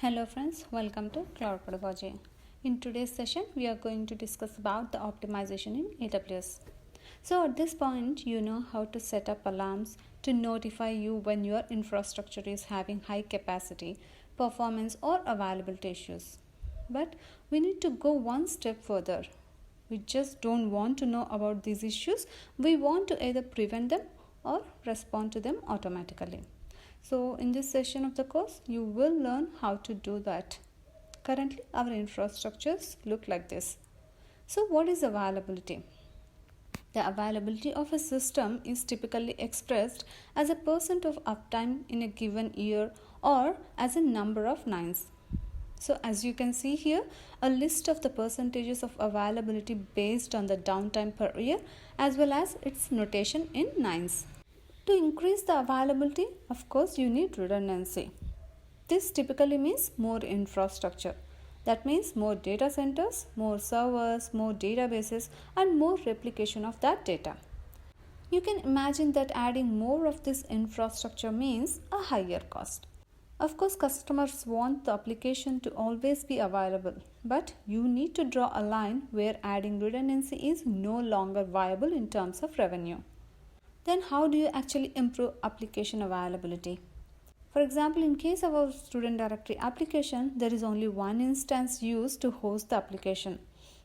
Hello friends, welcome to Cloud Pedagogy. In today's session, we are going to discuss about the optimization in AWS. So at this point, you know how to set up alarms to notify you when your infrastructure is having high capacity, performance or availability issues. But we need to go one step further. We just don't want to know about these issues. We want to either prevent them or respond to them automatically. So in this session of the course, you will learn how to do that. Currently, our infrastructures look like this. So what is availability? The availability of a system is typically expressed as a percent of uptime in a given year or as a number of nines. So as you can see here, a list of the percentages of availability based on the downtime per year as well as its notation in nines. To increase the availability, of course, you need redundancy. This typically means more infrastructure. That means more data centers, more servers, more databases, and more replication of that data. You can imagine that adding more of this infrastructure means a higher cost. Of course, customers want the application to always be available, but you need to draw a line where adding redundancy is no longer viable in terms of revenue. Then how do you actually improve application availability? For example, in case of our student directory application, there is only one instance used to host the application.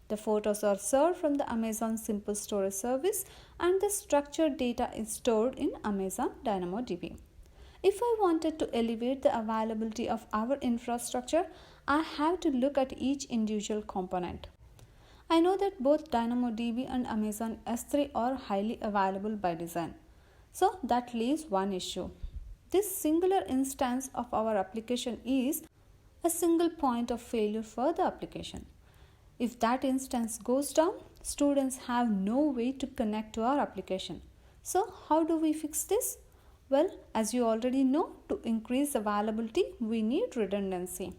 The photos are served from the Amazon Simple Storage Service and the structured data is stored in Amazon DynamoDB. If I wanted to elevate the availability of our infrastructure, I have to look at each individual component. I know that both DynamoDB and Amazon S3 are highly available by design. So that leaves one issue. This singular instance of our application is a single point of failure for the application. If that instance goes down, students have no way to connect to our application. So how do we fix this? Well, as you already know, to increase availability, we need redundancy.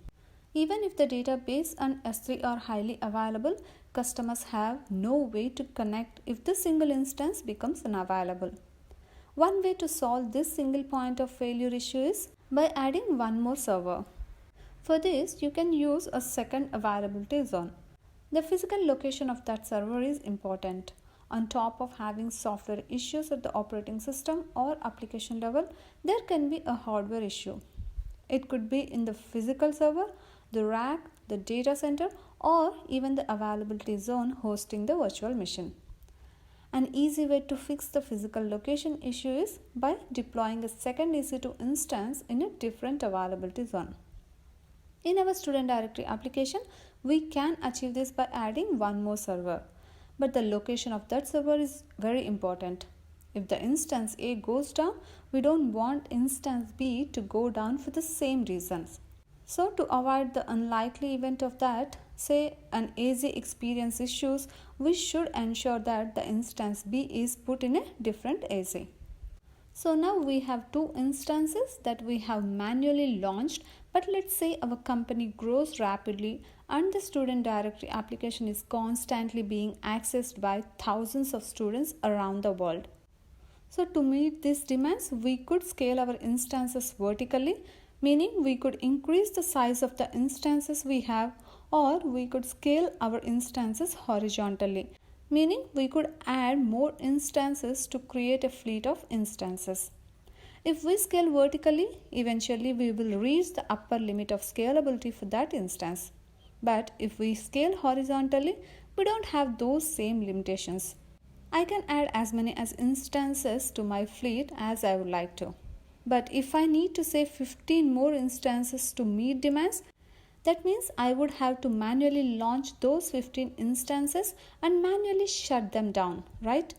Even if the database and S3 are highly available, customers have no way to connect if the single instance becomes unavailable. One way to solve this single point of failure issue is by adding one more server. For this, you can use a second availability zone. The physical location of that server is important. On top of having software issues at the operating system or application level, there can be a hardware issue. It could be in the physical server, the rack, the data center, or even the availability zone hosting the virtual machine. An easy way to fix the physical location issue is by deploying a second EC2 instance in a different availability zone. In our student directory application, we can achieve this by adding one more server. But the location of that server is very important. If the instance A goes down, we don't want instance B to go down for the same reasons. So to avoid the unlikely event of that, say an AZ experience issues, we should ensure that the instance B is put in a different AZ. So now we have two instances that we have manually launched, but let's say our company grows rapidly and the student directory application is constantly being accessed by thousands of students around the world. So to meet these demands, we could scale our instances vertically, meaning we could increase the size of the instances we have, or we could scale our instances horizontally, meaning we could add more instances to create a fleet of instances. If we scale vertically, eventually we will reach the upper limit of scalability for that instance. But if we scale horizontally, we don't have those same limitations. I can add as many as instances to my fleet as I would like to. But if I need to say 15 more instances to meet demands, that means I would have to manually launch those 15 instances and manually shut them down, right?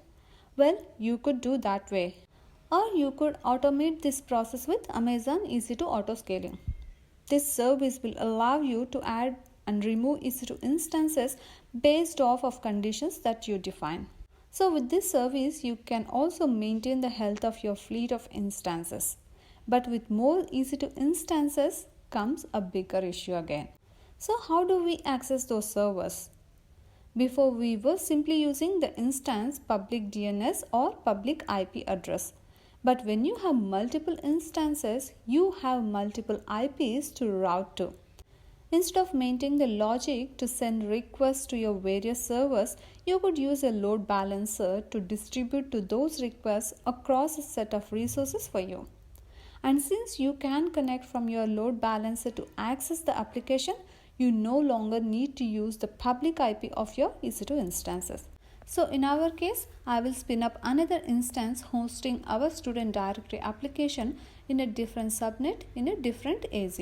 Well, you could do that way. Or you could automate this process with Amazon EC2 Autoscaling. This service will allow you to add and remove EC2 instances based off of conditions that you define. So with this service, you can also maintain the health of your fleet of instances. But with more EC2 instances comes a bigger issue again. So how do we access those servers? Before we were simply using the instance public DNS or public IP address. But when you have multiple instances, you have multiple IPs to route to. Instead of maintaining the logic to send requests to your various servers, you could use a load balancer to distribute to those requests across a set of resources for you. And since you can connect from your load balancer to access the application, you no longer need to use the public IP of your EC2 instances. So in our case, I will spin up another instance hosting our student directory application in a different subnet in a different AZ.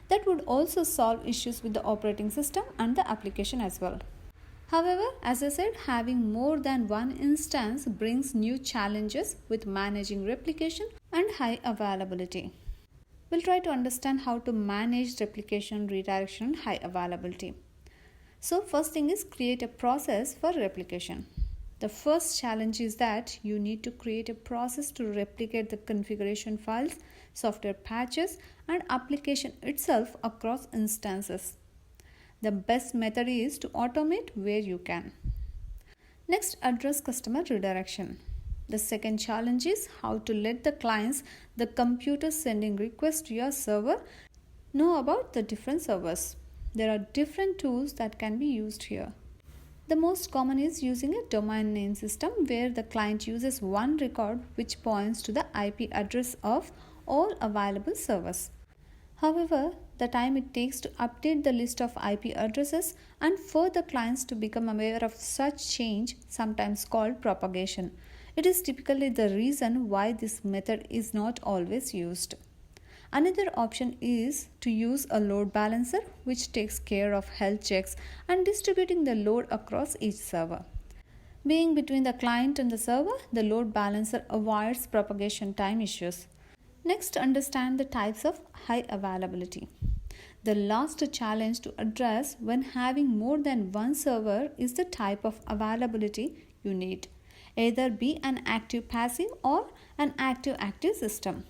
That would also solve issues with the operating system and the application as well. However, as I said, having more than one instance brings new challenges with managing replication and high availability. We'll try to understand how to manage replication, redirection, and high availability. So first thing is create a process for replication. The first challenge is that you need to create a process to replicate the configuration files, software patches, and application itself across instances. The best method is to automate where you can. Next, address customer redirection. The second challenge is how to let the clients, the computers sending requests to your server, know about the different servers. There are different tools that can be used here. The most common is using a domain name system where the client uses one record which points to the IP address of all available servers. However, the time it takes to update the list of IP addresses and for the clients to become aware of such change, sometimes called propagation. It is typically the reason why this method is not always used. Another option is to use a load balancer which takes care of health checks and distributing the load across each server. Being between the client and the server, the load balancer avoids propagation time issues. Next, understand the types of high availability. The last challenge to address when having more than one server is the type of availability you need. Either be an active-passive or an active-active system.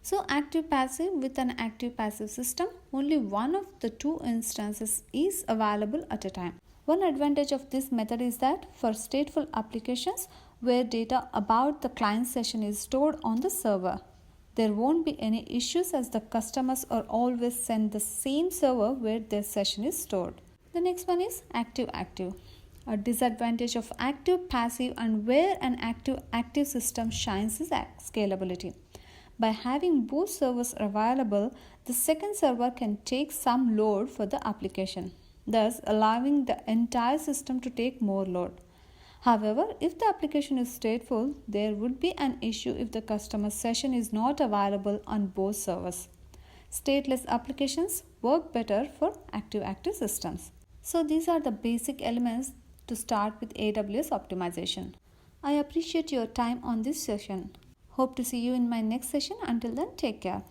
So active-passive with an active-passive system, only one of the two instances is available at a time. One advantage of this method is that for stateful applications where data about the client session is stored on the server, there won't be any issues as the customers are always sent the same server where their session is stored. The next one is active-active. A disadvantage of active-passive and where an active-active system shines is scalability. By having both servers available, the second server can take some load for the application, thus allowing the entire system to take more load. However, if the application is stateful, there would be an issue if the customer session is not available on both servers. Stateless applications work better for active-active systems. So these are the basic elements to start with AWS optimization. I appreciate your time on this session. Hope to see you in my next session. Until then, take care.